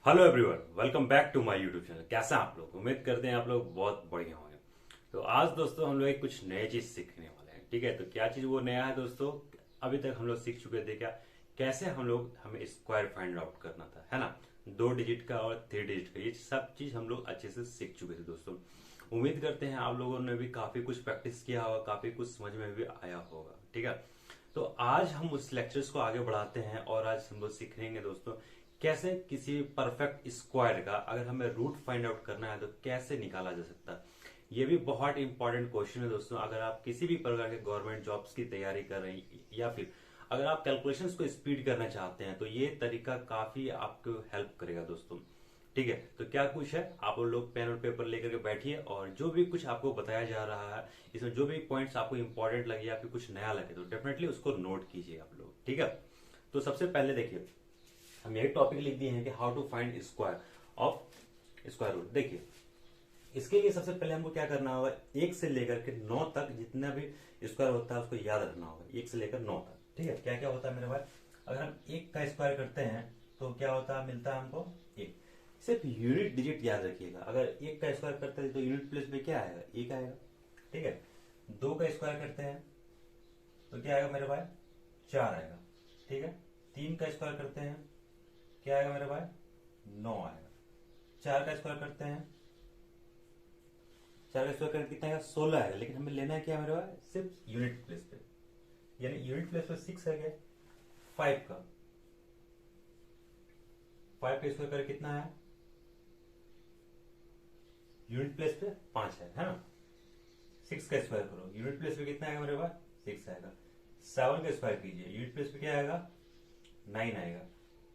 Hello everyone, welcome back to my YouTube channel. कैसे हैं आप लोग? उम्मीद करते हैं आप लोग बहुत बढ़िया होंगे। तो आज दोस्तों हम लोग एक कुछ नई चीज सीखने वाले हैं। ठीक है, तो क्या चीज वो नया है दोस्तों? अभी तक हम लोग सीख चुके थे क्या, कैसे हमें स्क्वायर फाइंड आउट करना था, है ना। 2 डिजिट का और 3 डिजिट का, ये सब चीज हम लोग अच्छे से सीख चुके थे दोस्तों। उम्मीद करते हैं आप लोगों ने भी काफी कुछ प्रैक्टिस किया होगा, काफी कुछ समझ में भी आया होगा। ठीक है, तो आज हम उस लेक्चर्स को आगे बढ़ाते हैं और आज हम लोग सीखेंगे दोस्तों कैसे किसी परफेक्ट स्क्वायर का अगर हमें रूट फाइंड आउट करना है तो कैसे निकाला जा सकता है। ये भी बहुत इंपॉर्टेंट क्वेश्चन है दोस्तों। अगर आप किसी भी प्रकार के गवर्नमेंट जॉब्स की तैयारी कर रहे हैं या फिर अगर आप कैलकुलेशंस को स्पीड करना चाहते हैं तो ये तरीका काफी आपको हेल्प करेगा दोस्तों। ठीक है, तो क्या कुछ है, आप लोग पेन और पेपर लेकर के बैठिए और जो भी कुछ आपको बताया जा रहा है, इसमें जो भी पॉइंट्स आपको इंपॉर्टेंट लगे या फिर कुछ नया लगे तो डेफिनेटली उसको नोट कीजिए आप लोग। ठीक है, तो सबसे पहले देखिए, हम यही टॉपिक लिख दिए हैं कि how to find square of square root. देखिए, इसके लिए सबसे पहले हमको क्या करना होगा, 1 से लेकर के 9 तक जितना भी स्क्वायर होता है उसको याद रखना होगा। 1 से लेकर 9 तक। ठीक है, क्या क्या होता है मेरे भाई, अगर हम 1 का स्क्वायर करते हैं तो क्या होता है, मिलता है हमको 1। सिर्फ यूनिट डिजिट याद रखिएगा। अगर 1 का स्क्वायर करते हैं तो यूनिट प्लेस में क्या आएगा, 1 आएगा। ठीक है, 2 का स्क्वायर करते हैं तो क्या आएगा मेरे भाई, 4 आएगा। ठीक है, 3 का स्क्वायर करते हैं क्या आएगा मेरे भाई, 9 आएगा। 4 का स्क्वायर करते हैं, 4 का स्क्वायर करके कितना आएगा, 16 आएगा। लेकिन हमें लेना है क्या मेरे भाई, सिर्फ यूनिट प्लेस पे, यानी यूनिट प्लेस पे 6 है क्या। 5 का 5 का स्क्वायर करके कितना है, यूनिट प्लेस पे 5 है ना। 6 का स्क्वायर करो, यूनिट प्लेस पे कितना आएगा मेरे पास, 6 आएगा। 7 का स्क्वायर कीजिए, यूनिट प्लेस पे क्या आएगा, 9 आएगा।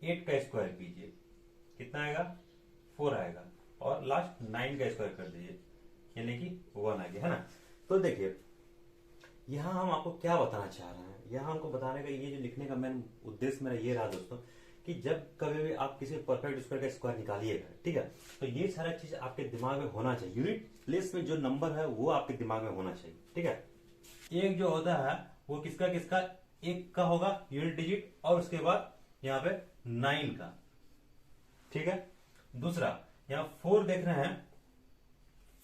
8 का स्क्वायर कीजिए, कितना आएगा, 4 आएगा। और लास्ट 9 का स्क्वायर कर दीजिए, यानी कि 1 आ गया, है ना। तो देखिए, यहाँ हम आपको क्या बताना चाह रहे हैं, यहाँ हमको बताने का ये जो लिखने का मेन उद्देश्य मेरा ये रहा दोस्तों कि जब कभी भी आप किसी परफेक्ट स्क्वायर का स्क्वायर निकालिएगा, ठीक है, तो ये सारा चीज आपके दिमाग में होना चाहिए। यूनिट प्लेस में जो नंबर है वो आपके दिमाग में होना चाहिए। ठीक है, एक जो होता है वो किसका किसका, 1 का होगा यूनिट डिजिट और उसके बाद यहाँ पे 9 का। ठीक है, दूसरा यहाँ 4 देख रहे हैं,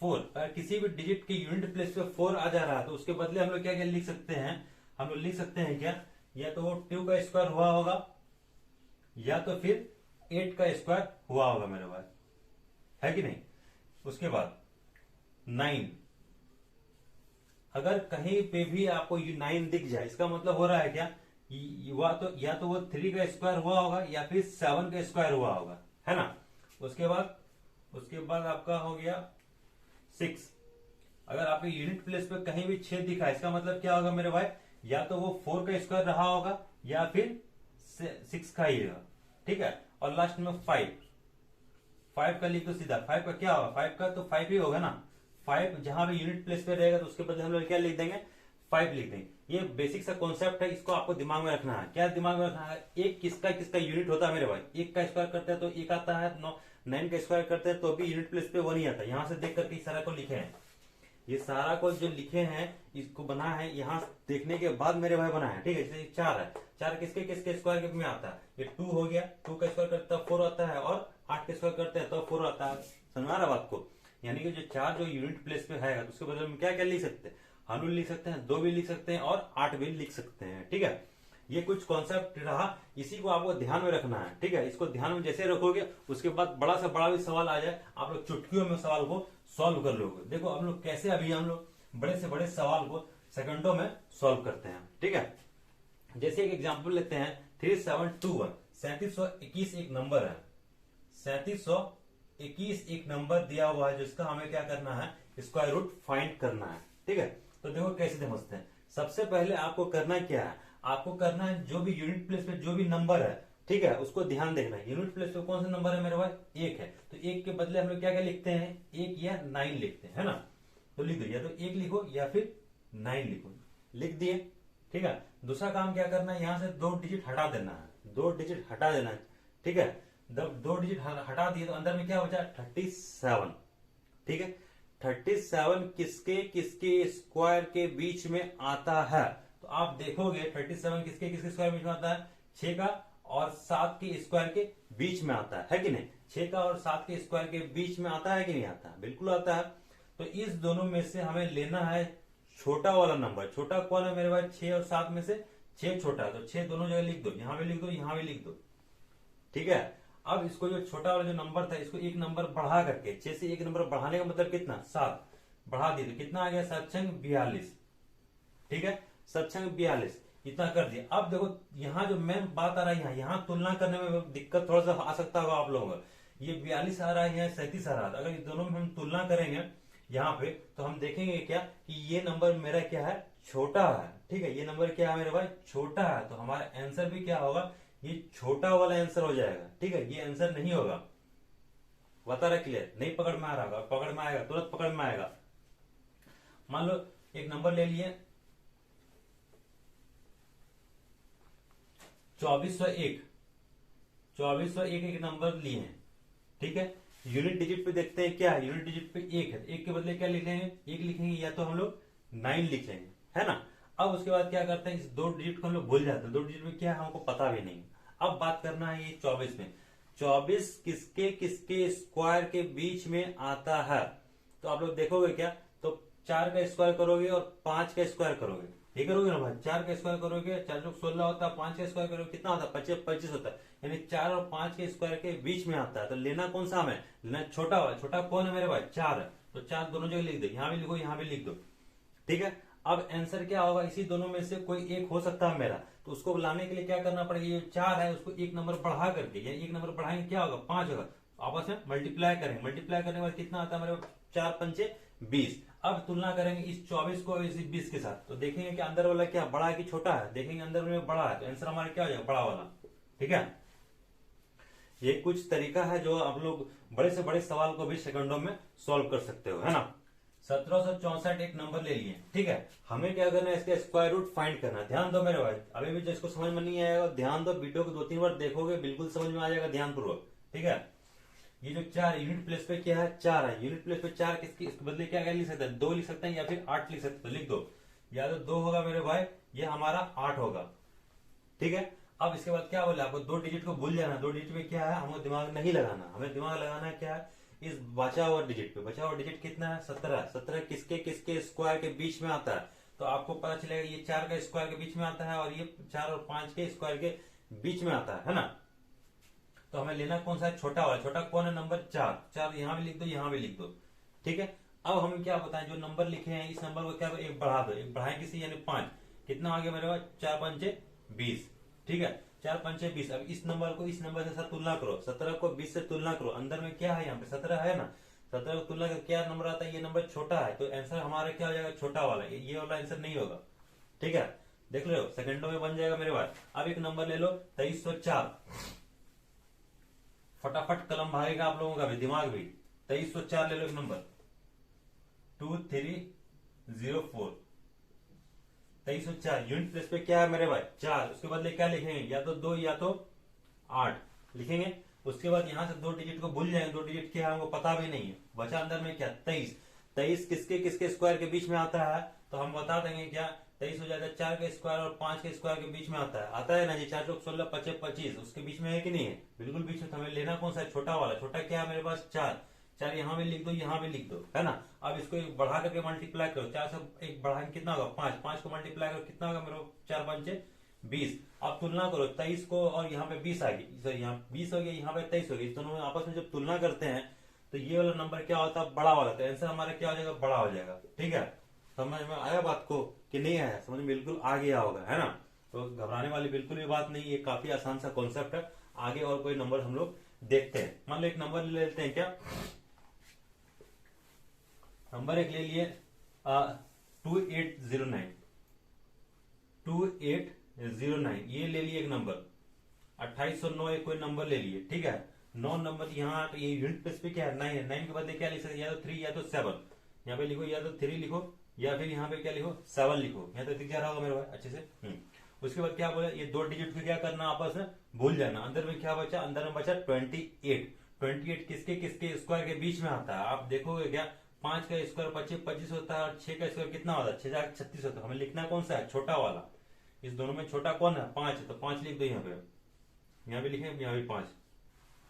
4 अगर किसी भी डिजिट के यूनिट प्लेस पे 4 आ जा रहा है तो उसके बदले हम लोग क्या क्या लिख सकते हैं, हम लोग लिख सकते हैं क्या, या तो वो 2 का स्क्वायर हुआ होगा या तो फिर 8 का स्क्वायर हुआ होगा मेरे पास, है कि नहीं। उसके बाद 9, अगर कहीं पे भी आपको 9 दिख जाए इसका मतलब हो रहा है क्या, या तो वो 3 का स्क्वायर हुआ होगा या फिर 7 का स्क्वायर हुआ होगा, है ना। उसके बाद आपका हो गया 6। अगर आपके यूनिट प्लेस पे कहीं भी 6 दिखा इसका मतलब क्या होगा मेरे भाई, या तो वो 4 का स्क्वायर रहा होगा या फिर 6 का ही होगा। ठीक है, और लास्ट में 5 का लिख दो सीधा। 5 का क्या होगा, 5 का तो 5 ही होगा ना। 5 जहां भी यूनिट प्लेस पे रहेगा तो उसके बदले हम लोग क्या लिख देंगे, 5 लिख देंगे। ये बेसिक सा कॉन्सेप्ट है, इसको आपको दिमाग में रखना है। क्या दिमाग में रखना है, एक किसका किसका यूनिट होता है मेरे भाई। 1 का स्क्वायर करते हैं तो 1 आता है, 9 का स्क्वायर करते हैं तो भी यूनिट प्लेस पे 1 ही आता है। यहां से देख करके इस सारा को लिखे हैं, ये सारा को जो लिखे हैं इसको बना है यहाँ देखने के बाद मेरे भाई बना है। ठीक है, जैसे 4 है, 4 किसके किसके स्क्वायर में आता है, ये 2 हो गया। 2 का स्क्वायर करते हैं 4 आता है और 8 का स्क्वायर करते हैं तो 4 आता है। समझ आ रहा बात को, यानी कि जो 4 जो यूनिट प्लेस पे है तो उसके बदले में क्या क्या लिख सकते हैं, हम लोग लिख सकते हैं 2 भी लिख सकते हैं और 8 भी लिख सकते हैं। ठीक है, ये कुछ कॉन्सेप्ट रहा, इसी को आपको ध्यान में रखना है। ठीक है, इसको ध्यान में जैसे रखोगे उसके बाद बड़ा से बड़ा भी सवाल आ जाए आप लोग चुटकियों में सवाल को सॉल्व कर लोगे। देखो हम लोग कैसे अभी हम लोग बड़े से बड़े सवाल को सेकंडों में सॉल्व करते हैं। ठीक है, जैसे एक एग्जांपल लेते हैं 3721, 3721 एक नंबर है। 3721 एक नंबर दिया हुआ है जिसका हमें क्या करना है, स्क्वायर रूट फाइंड करना है। ठीक है, तो देखो कैसे समझते हैं। सबसे पहले आपको करना क्या है, आपको करना है जो भी यूनिट प्लेस पे जो भी नंबर है, ठीक है, उसको ध्यान देखना है। यूनिट प्लेस पे कौन सा नंबर है मेरे भाई, 1 है, तो 1 के बदले हम लोग क्या क्या लिखते हैं, 1 या 9 लिखते हैं, है ना। तो लिख दो, या तो 1 लिखो या फिर 9 लिखो, लिख दिए। ठीक है, दूसरा काम क्या करना है, यहां से 2 डिजिट हटा देना है, 2 डिजिट हटा देना है। ठीक है, जब 2 डिजिट हटा दिए तो अंदर में क्या बचा, 37। ठीक है, 37 किसके किसके स्क्वायर के बीच में आता है, तो आप देखोगे 37 किसके किसके स्क्वायर बीच में आता है, 6 का और 7 के स्क्वायर के बीच में आता है कि नहीं। 6 का और 7 के स्क्वायर के बीच में आता है कि नहीं आता? बिल्कुल आता है। तो इस दोनों में से हमें लेना है छोटा वाला नंबर। छोटा कौन है मेरे भाई? 6 और 7 में से 6 छोटा है, तो 6 दोनों जगह लिख दो, यहां भी लिख दो, यहां भी लिख दो। ठीक है। अब इसको जो छोटा वाला जो नंबर था, इसको एक नंबर बढ़ा करके, 6 से एक नंबर बढ़ाने का मतलब कितना? 7 बढ़ा दिए तो कितना आ गया? 7×42। ठीक है, 7×42 इतना कर दिया। अब देखो यहाँ जो मेन बात आ रहा है, यहाँ तुलना करने में दिक्कत थोड़ा सा आ सकता होगा आप लोगों को। ये 42 आ रहा है, यहाँ 37 आ रहा है। अगर इन दोनों में हम तुलना करेंगे यहाँ पे, तो हम देखेंगे क्या कि ये नंबर मेरा क्या है? छोटा है। ठीक है, ये नंबर क्या है मेरे भाई? छोटा है। तो हमारा आंसर भी क्या होगा? ये छोटा वाला आंसर हो जाएगा। ठीक है, ये आंसर नहीं होगा। बता रहा क्लियर? नहीं पकड़ में आ रहा होगा, पकड़ में आएगा, तुरंत पकड़ में आएगा। मान लो एक नंबर ले लिए 2401। 2401 एक नंबर लिए हैं। ठीक है, यूनिट डिजिट पे देखते हैं क्या है। यूनिट डिजिट पे 1 है, 1 के बदले क्या लिखेंगे? 1 लिखेंगे, या तो हम लोग 9 लिखेंगे, है ना। अब उसके बाद क्या करते हैं? इस 2 डिजिट को हम लोग भूल जाते हैं। 2 डिजिट में क्या है हमको पता भी नहीं। अब बात करना है ये 24 में। 24 किसके किसके स्क्वायर के बीच में आता है? तो आप लोग देखोगे क्या, तो 4 का स्क्वायर करोगे और 5 का स्क्वायर करोगे, ये करोगे ना भाई। 4 का स्क्वायर करोगे, 4 चौक 16 होता है, 5 का स्क्वायर करोगे कितना होता है? 25 होता है। यानी 4 और 5 के स्क्वायर के बीच में आता है। तो लेना कौन सा हमें? लेना छोटा वाला। छोटा कौन है मेरे भाई? 4 है। तो 4 दोनों जगह लिख दो, यहां भी लिखो, यहां भी लिख दो। ठीक है, अब आंसर क्या होगा? इसी दोनों में से कोई एक हो सकता है मेरा। तो उसको लाने के लिए क्या करना पड़ेगा? ये 4 है, उसको एक नंबर बढ़ा करके, या एक नंबर बढ़ाएंगे, क्या होगा? 5 होगा। आपस में मल्टीप्लाई करेंगे। मल्टीप्लाई करने के बाद कितना आता है मेरे? 4×5 = 20। अब तुलना करेंगे इस 24 को इस 20 के साथ, तो देखेंगे कि अंदर वाला क्या बड़ा है कि छोटा है। देखेंगे अंदर में बड़ा है, तो आंसर हमारा क्या हो जाएगा? बड़ा वाला। ठीक है, ये कुछ तरीका है जो आप लोग बड़े से बड़े सवाल को भी सेकंडों में सॉल्व कर सकते हो, है ना। 1764 एक नंबर ले लिए। ठीक है, हमें क्या करना है? इसका स्क्वायर रूट फाइंड करना है। ध्यान दो मेरे भाई, अभी भी जिसको समझ में नहीं आएगा ध्यान दो, वीडियो को 2-3 बार देखोगे, बिल्कुल समझ में आ जाएगा ध्यान पूर्वक। ठीक है, ये जो 4 यूनिट प्लेस पे क्या है? 4 है। यूनिट प्लेस पे 4 किसकी? इसके बदले क्या क्या लिख सकते हैं? 2 लिख सकते हैं, या फिर 8 लिख सकते हैं। तो लिख दो, या तो 2 होगा मेरे भाई, ये हमारा 8 होगा। ठीक है, अब इसके बाद क्या बोले आपको? 2 डिजिट को भूल जाना। 2 डिजिट में क्या है? हमको दिमाग नहीं लगाना। हमें दिमाग लगाना है क्या है? इस बचा हुआ डिजिट पे। बचा हुआ डिजिट कितना है? 17। 17 किसके किसके स्क्वायर के बीच में आता है? तो आपको पता चलेगा ये 4 का स्क्वायर के बीच में आता है, और ये 4 और 5 के स्क्वायर के बीच में आता है ना। तो हमें लेना कौन सा है? छोटा वाला। छोटा कौन है? नंबर 4। 4 यहां भी लिख दो, यहां भी लिख दो। ठीक है, अब हमें क्या बताएं? जो नंबर लिखे हैं इस नंबर को क्या एक बढ़ा दो। एक बढ़ाएं किसी, यानी 5। कितना आ गया मेरे पास? 4×5 = 20। ठीक है, 4×5 = 20। अब इस नंबर को इस नंबर के साथ तुलना करो। 17 को 20 से तुलना करो। अंदर में क्या है? यहाँ पे 17 है ना। 17 को तुलना कर क्या नंबर आता है? ये नंबर छोटा है। तो आंसर हमारा क्या हो जाएगा? छोटा वाला। ये वाला आंसर नहीं होगा। ठीक है, देख लो सेकंडों में बन जाएगा मेरे पास। अब एक नंबर ले लो 2304। फटाफट कलम भागेगा आप लोगों का भी, दिमाग भी। 2304 ले लो एक नंबर, 2304। 2304 यूनिट प्लेस पे क्या है मेरे भाई? 4। उसके बदले क्या लिखेंगे? या तो 2 या तो 8 लिखेंगे। उसके बाद यहां से 2 डिजिट को भूल जाएंगे। 2 डिजिट क्या है हमको पता भी नहीं है। बचा अंदर में क्या? 23। 23 किसके किसके स्क्वायर के बीच में आता है? तो हम बता देंगे क्या? 23 हो जाएगा 4 के स्क्वायर और 5 के स्क्वायर के बीच में आता है। आता है ना जी। 4 चौक 16, 25 25 उसके बीच में है कि नहीं है? बिल्कुल बीच में। तो हमें लेना कौन सा है? छोटा वाला। छोटा क्या है मेरे पास? 4। 4 यहां भी लिख दो, यहां भी लिख दो, है ना। अब इसको एक बढ़ा करके मल्टीप्लाई करो। 4 से एक बढ़ा के कितना होगा? 5। 5 को मल्टीप्लाई करो, कितना होगा मेरे? 4×5 = 20। अब तुलना करो 23 को, और यहाँ पे 20 आ गई। सॉरी, यहाँ 20 हो गया, यहाँ पे 23 हो गया। इस दोनों में आपस में जब तुलना करते हैं तो ये वाला नंबर क्या होता है? बड़ा वाला। तो आंसर हमारा क्या हो जाएगा? बड़ा हो जाएगा। ठीक है, समझ में आया बात को कि नहीं आया? समझ में बिल्कुल आ गया होगा, है ना। तो घबराने वाली बिल्कुल भी बात नहीं, ये काफी आसान सा कॉन्सेप्ट है। आगे और कोई नंबर हम लोग देखते हैं। मान लो एक नंबर ले लेते हैं क्या? नंबर एक ले लिए 2809। 2809 ये ले लिए एक नंबर। 2809 एक कोई नंबर ले लिए। ठीक है, 9 नंबर यहाँ, ये यूनिट प्लेस पे क्या है? 9 है। 9 के बदले क्या लिख सकते? या तो 3 या तो 7। यहाँ पे लिखो, या तो 3 लिखो, या फिर यहाँ पे क्या लिखो? 7 लिखो। यहाँ तो दिख जा रहा होगा मेरे भाई अच्छे से। उसके बाद क्या बोला? ये 2 डिजिट को क्या करना? आपस में भूल जाना। अंदर में क्या बचा? अंदर में बचा 28। 28 किसके किसके स्क्वायर के बीच में आता है? आप देखोगे क्या? 5 का स्क्वायर 25 25 होता है, और 6 का स्क्वायर कितना होता है? 6 36 होता है। हमें लिखना कौन सा है? छोटा वाला। इस दोनों में छोटा कौन है? 5 है। तो 5 लिख दो यहाँ पे, यहाँ भी लिखें, यहाँ भी 5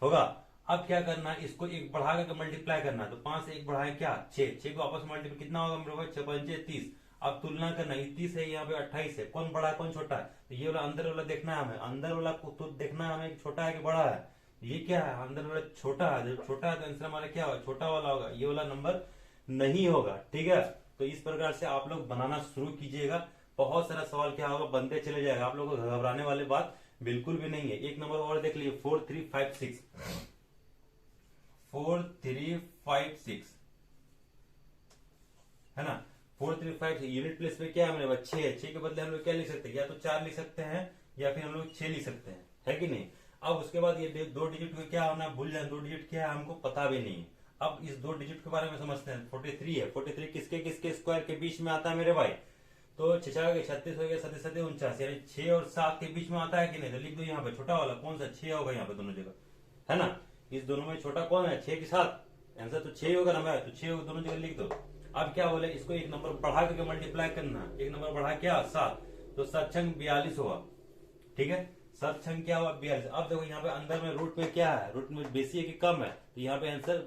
होगा। अब क्या करना है, इसको एक बढ़ा करके मल्टीप्लाई करना है। तो 5 से 1 बढ़ाए क्या, 6 को आपस में मल्टीप्लाई कितना होगा मेरे भाई, 6 पंचे 30। अब तुलना करना, 30 है यहाँ पे 28 है, कौन बड़ा है कौन छोटा है। तो ये वाला अंदर वाला देखना है हमें, अंदर वाला को तो देखना है हमें छोटा है कि बड़ा है। ये क्या है, अंदर वाला छोटा है, जब छोटा है तो आंसर हमारा क्या होगा, छोटा वाला होगा, ये वाला नंबर नहीं होगा। ठीक है, तो इस प्रकार से आप लोग बनाना शुरू कीजिएगा। बहुत सारा सवाल क्या होगा, बनते चले जाएगा, आप लोगों को घबराने वाली बात बिल्कुल भी नहीं है। एक नंबर और देख लीजिए, 4356, 4356 है ना। 435 यूनिट प्लेस पे क्या है मेरे पास, 6 के बदले हम लोग क्या लिख सकते हैं, या तो 4 लिख सकते हैं या फिर हम लोग 6 लिख सकते हैं, है कि नहीं। अब उसके बाद ये 2 डिजिट को क्या होना, भूल जाए 2 डिजिट क्या है हमको पता भी नहीं है। अब इस 2 डिजिट के बारे में समझते हैं। 43 है, 43 किसके किसके स्क्वायर के बीच में आता है मेरे भाई, तो 6 36 हो गया, 7 7 49, यानी 6 और 7 के बीच में आता है कि नहीं। तो लिख दो यहाँ पे छोटा वाला कौन सा, 6 होगा यहाँ पे दोनों जगह, है ना। इस दोनों में छोटा कौन है, 6 के साथ, आंसर तो 6 होगा ना भाई, तो 6 दोनों जगह लिख दो। अब क्या बोले, इसको एक नंबर बढ़ा करके मल्टीप्लाई करना, एक नंबर बढ़ा क्या 7, तो 7 छंग 42 होगा। ठीक है, 7 छंग क्या हुआ 42। अब देखो यहाँ पे अंदर में रूट में क्या है, रूट में बेसी है कि कम है, तो यहाँ पे आंसर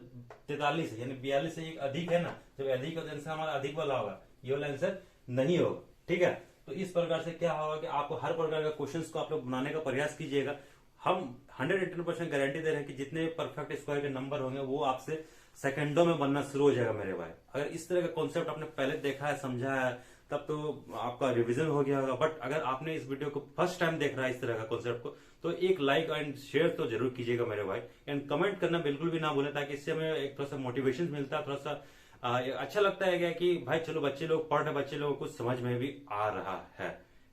43 है, यानी 42 से एक अधिक है ना। जब अधिक है तो आंसर हमारा अधिक वाला होगा, ये वाला आंसर नहीं होगा। ठीक है, तो इस प्रकार से क्या होगा कि आपको हर प्रकार का क्वेश्चंस को आप लोग बनाने का प्रयास कीजिएगा। हम 110% गारंटी दे रहे हैं कि जितने परफेक्ट स्क्वायर के नंबर होंगे वो आपसे सेकंडों में बनना शुरू हो जाएगा मेरे भाई। अगर इस तरह का कॉन्सेप्ट आपने पहले देखा है, समझा है, तब तो आपका रिवीजन हो गया होगा। बट अगर आपने इस वीडियो को फर्स्ट टाइम देख रहा है इस तरह का कॉन्सेप्ट को, तो एक लाइक एंड शेयर तो जरूर कीजिएगा मेरे भाई, एंड कमेंट करना बिल्कुल भी ना भूलें, ताकि इससे हमें एक थोड़ा सा मोटिवेशन मिलता है, थोड़ा सा अच्छा लगता है क्या कि भाई चलो बच्चे लोग पढ़ रहे, बच्चे लोगों को समझ में भी आ रहा है।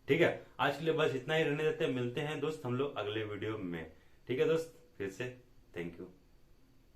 ठीक है, आज के लिए बस इतना ही रहने देते हैं, मिलते हैं दोस्त हम लोग अगले वीडियो में। ठीक है दोस्त, फिर से थैंक यू।